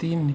3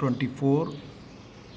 24,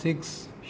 6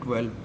12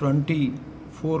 24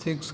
6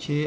6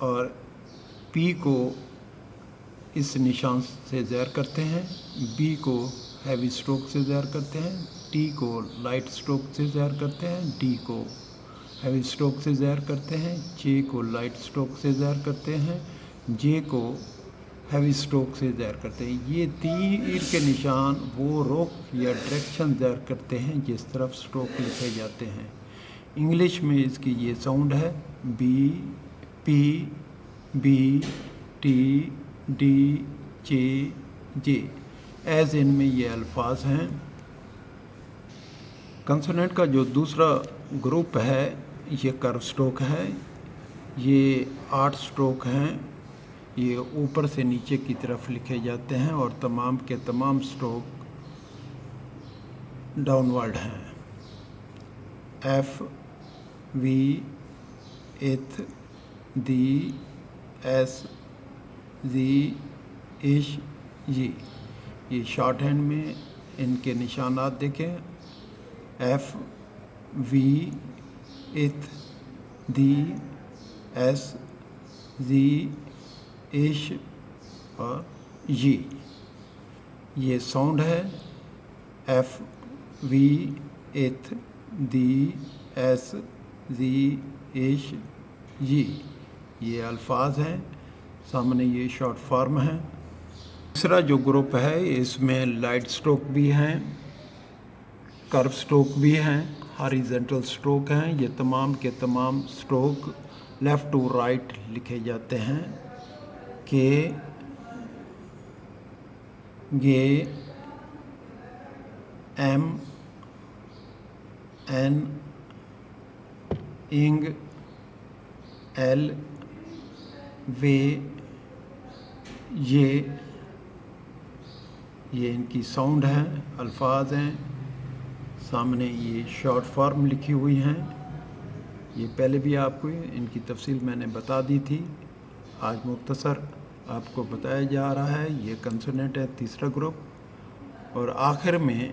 اور پی کو اس نشان سے ظاہر کرتے ہیں، بی کو ہیوی اسٹروک سے ظاہر کرتے ہیں، ٹی کو لائٹ اسٹروک سے ظاہر کرتے ہیں، ڈی کو ہیوی اسٹروک سے ظاہر کرتے ہیں، جے کو لائٹ اسٹروک سے ظاہر کرتے ہیں، جے کو ہیوی اسٹروک سے ظاہر کرتے ہیں۔ یہ تیر کے نشان وہ رخ یا ڈائریکشن ظاہر کرتے ہیں جس طرف اسٹروک لکھے جاتے ہیں۔ انگلش میں اس کی یہ ساؤنڈ ہے B, P, B, T, D, J. ایز ان میں یہ الفاظ ہیں۔ کنسوننٹ کا جو دوسرا گروپ ہے یہ کرو اسٹروک ہے۔ یہ 8 اسٹروک ہیں، یہ اوپر سے نیچے کی طرف لکھے جاتے ہیں اور تمام کے تمام اسٹروک ڈاؤن ورڈ ہیں۔ ایف، وی، ایتھ، دی، ایس، زی، ایش، جی۔ یہ شارٹ ہینڈ میں ان کے نشانات دیکھیں، ایف، وی، ایتھ، دی، ایس، زی، ایش اور جی۔ یہ ساؤنڈ ہے ایف، وی، ایتھ، دی، ایس، زی، ایش، جی۔ یہ الفاظ ہیں، سامنے یہ شارٹ فارم ہے۔ تیسرا جو گروپ ہے اس میں لائٹ اسٹروک بھی ہیں، کرو اسٹروک بھی ہیں، ہاریزنٹل اسٹروک ہیں۔ یہ تمام کے تمام اسٹروک لیفٹ ٹو رائٹ لکھے جاتے ہیں، کے، گے، ایم، این، انگ، ایل، وے، یہ ان کی ساؤنڈ ہے، الفاظ ہیں، سامنے یہ شارٹ فارم لکھی ہوئی ہیں۔ یہ پہلے بھی آپ کو ان کی تفصیل میں نے بتا دی تھی، آج مختصر آپ کو بتایا جا رہا ہے۔ یہ کنسوننٹ ہے تیسرا گروپ، اور آخر میں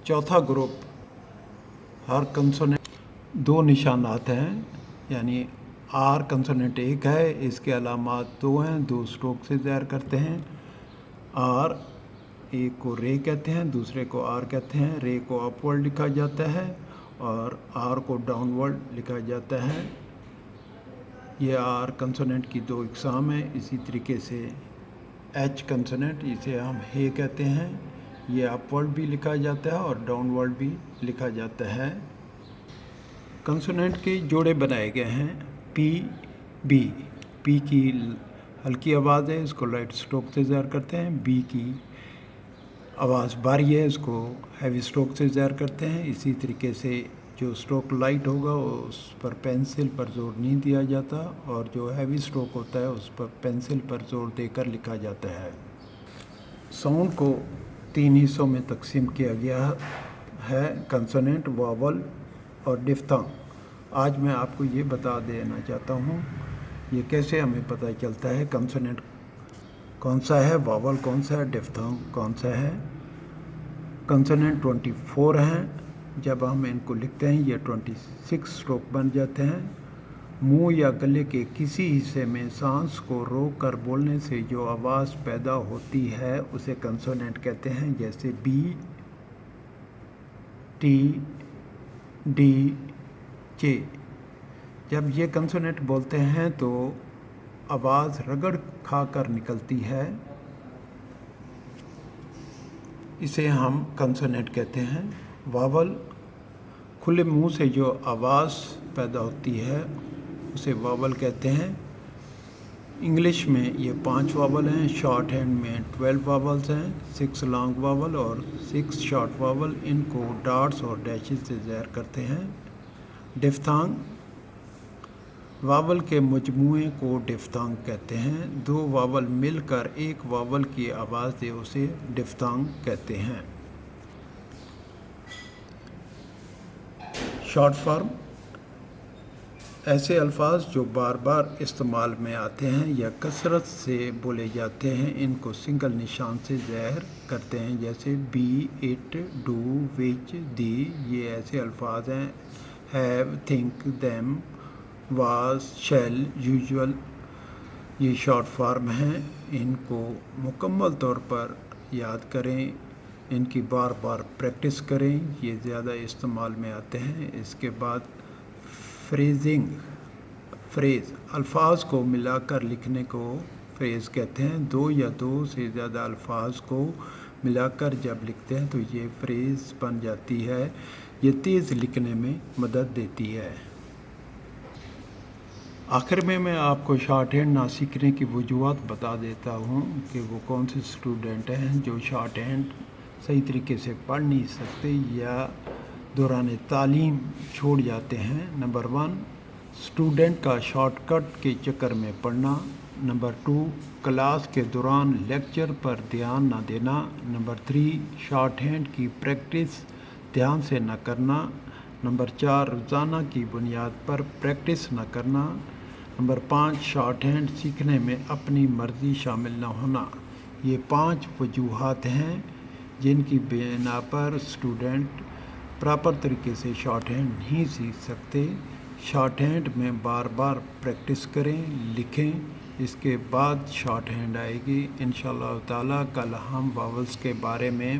چوتھا گروپ، ہر کنسوننٹ 2 نشانات ہیں، یعنی آر کنسوننٹ ایک ہے، اس کے علامات 2 ہیں، 2 اسٹروک سے ظاہر کرتے ہیں۔ آر، ایک کو رے کہتے ہیں، دوسرے کو آر کہتے ہیں۔ رے کو اپ ورڈ لکھا جاتا ہے اور آر کو ڈاؤن ورڈ لکھا جاتا ہے۔ یہ آر کنسوننٹ کی 2 اقسام ہیں۔ اسی طریقے سے ایچ کنسوننٹ، اسے ہم ہے کہتے ہیں، یہ اپ ورڈ بھی لکھا جاتا ہے اور ڈاؤن ورڈ بھی لکھا جاتا ہے۔ کنسوننٹ کے جوڑے بنائے گئے ہیں، پی، بی۔ پی کی ہلکی آواز ہے، اس کو لائٹ اسٹروک سے ظاہر کرتے ہیں۔ بی کی آواز بھاری ہے، اس کو ہیوی اسٹروک سے ظاہر کرتے ہیں۔ اسی طریقے سے جو اسٹروک لائٹ ہوگا اس پر پینسل پر زور نہیں دیا جاتا، اور جو ہیوی اسٹروک ہوتا ہے اس پر پینسل پر زور دے کر لکھا جاتا ہے۔ ساؤنڈ کو 3 حصوں میں تقسیم کیا گیا ہے، کنسوننٹ، واول اور ڈفتھانگ۔ آج میں آپ کو یہ بتا دینا چاہتا ہوں یہ کیسے ہمیں پتہ چلتا ہے کنسوننٹ کون سا ہے، واول کون سا ہے، ڈفتھانگ کون سا ہے۔ کنسوننٹ 24 ہیں، جب ہم ان کو لکھتے ہیں یہ 26 اسٹروک بن جاتے ہیں۔ منہ یا گلے کے کسی حصے میں سانس کو روک کر بولنے سے جو آواز پیدا ہوتی ہے اسے کنسوننٹ کہتے ہیں، جیسے بی، ٹی، ڈی، جے۔ جب یہ کنسوننٹ بولتے ہیں تو آواز رگڑ کھا کر نکلتی ہے، اسے ہم کنسوننٹ کہتے ہیں۔ واول، کھلے منہ سے جو آواز پیدا ہوتی ہے اسے واول کہتے ہیں۔ انگلش میں یہ 5 واول ہیں، شارٹ ہینڈ میں 12 واولز ہیں، 6 لانگ واول اور 6 شارٹ واول۔ ان کو ڈاٹس اور ڈیشز سے ظاہر کرتے ہیں۔ ڈفتھانگ، واول کے مجموعے کو ڈفتھانگ کہتے ہیں۔ 2 واول مل کر ایک واول کی آواز دے اسے ڈفتھانگ کہتے ہیں۔ شارٹ فارم، ایسے الفاظ جو بار بار استعمال میں آتے ہیں یا کثرت سے بولے جاتے ہیں، ان کو سنگل نشان سے ظاہر کرتے ہیں، جیسے بی، اٹ، ڈو، وچ، دی۔ یہ ایسے الفاظ ہیں، have, think, them, was, shell, usual یہ شارٹ فارم ہیں. ان کو مکمل طور پر یاد کریں, ان کی بار بار پریکٹس کریں, یہ زیادہ استعمال میں آتے ہیں. اس کے بعد فریز الفاظ کو ملا کر لکھنے کو فریز کہتے ہیں. دو یا دو سے زیادہ الفاظ کو ملا کر جب لکھتے ہیں تو یہ فریز بن جاتی ہے. یہ تیز لکھنے میں مدد دیتی ہے. آخر میں آپ کو شارٹ ہینڈ نہ سیکھنے کی وجوہات بتا دیتا ہوں کہ وہ کون سے اسٹوڈنٹ ہیں جو شارٹ ہینڈ صحیح طریقے سے پڑھ نہیں سکتے یا دوران تعلیم چھوڑ جاتے ہیں. نمبر 1, اسٹوڈنٹ کا شارٹ کٹ کے چکر میں پڑھنا. نمبر 2, کلاس کے دوران لیکچر پر دھیان نہ دینا. نمبر 3, شارٹ ہینڈ کی پریکٹس دھیان سے نہ کرنا. نمبر 4, روزانہ کی بنیاد پر پریکٹس نہ کرنا. نمبر 5, شارٹ ہینڈ سیکھنے میں اپنی مرضی شامل نہ ہونا. یہ 5 وجوہات ہیں جن کی بنا پر اسٹوڈنٹ پراپر طریقے سے شارٹ ہینڈ نہیں سیکھ سکتے. شارٹ ہینڈ میں بار بار پریکٹس کریں, لکھیں, اس کے بعد شارٹ ہینڈ آئے گی انشاءاللہ تعالی. کل ہم واولز کے بارے میں